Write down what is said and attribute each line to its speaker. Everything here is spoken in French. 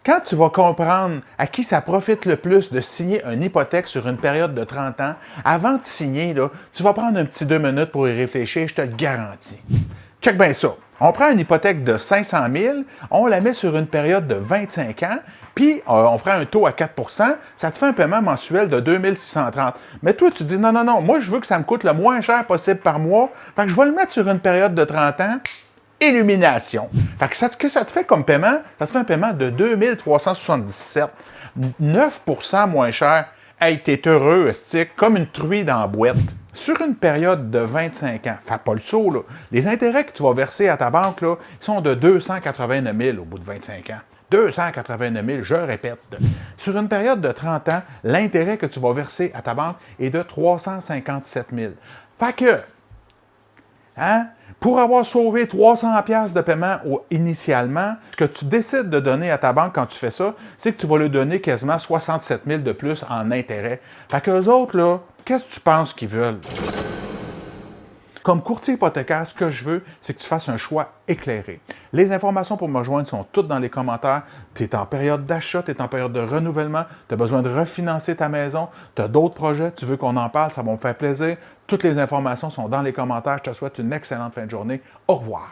Speaker 1: Quand tu vas comprendre à qui ça profite le plus de signer une hypothèque sur une période de 30 ans, avant de signer, là, tu vas prendre un petit 2 minutes pour y réfléchir, je te le garantis. Check bien ça. On prend une hypothèque de 500 000, on la met sur une période de 25 ans, puis on prend un taux à 4 ça te fait un paiement mensuel de 2 630. Mais toi, tu dis non, non, non, moi, je veux que ça me coûte le moins cher possible par mois, fait que je vais le mettre sur une période de 30 ans. Illumination. Fait que ce que ça te fait comme paiement, ça te fait un paiement de 2 377. 9 moins cher. Hey, t'es heureux, stick, comme une truie dans la boîte. Sur une période de 25 ans, fais pas le saut, là. Les intérêts que tu vas verser à ta banque, là, ils sont de 289 000 au bout de 25 ans. 289 000, je répète. Sur une période de 30 ans, l'intérêt que tu vas verser à ta banque est de 357 000. Fait que, hein? Pour avoir sauvé 300 pièces de paiement initialement, ce que tu décides de donner à ta banque quand tu fais ça, c'est que tu vas lui donner quasiment 67 000 de plus en intérêt. Fait qu'eux autres, là, qu'est-ce que tu penses qu'ils veulent? Comme courtier hypothécaire, ce que je veux, c'est que tu fasses un choix éclairé. Les informations pour me rejoindre sont toutes dans les commentaires. Tu es en période d'achat, tu es en période de renouvellement, tu as besoin de refinancer ta maison, tu as d'autres projets, tu veux qu'on en parle, ça va me faire plaisir. Toutes les informations sont dans les commentaires. Je te souhaite une excellente fin de journée. Au revoir.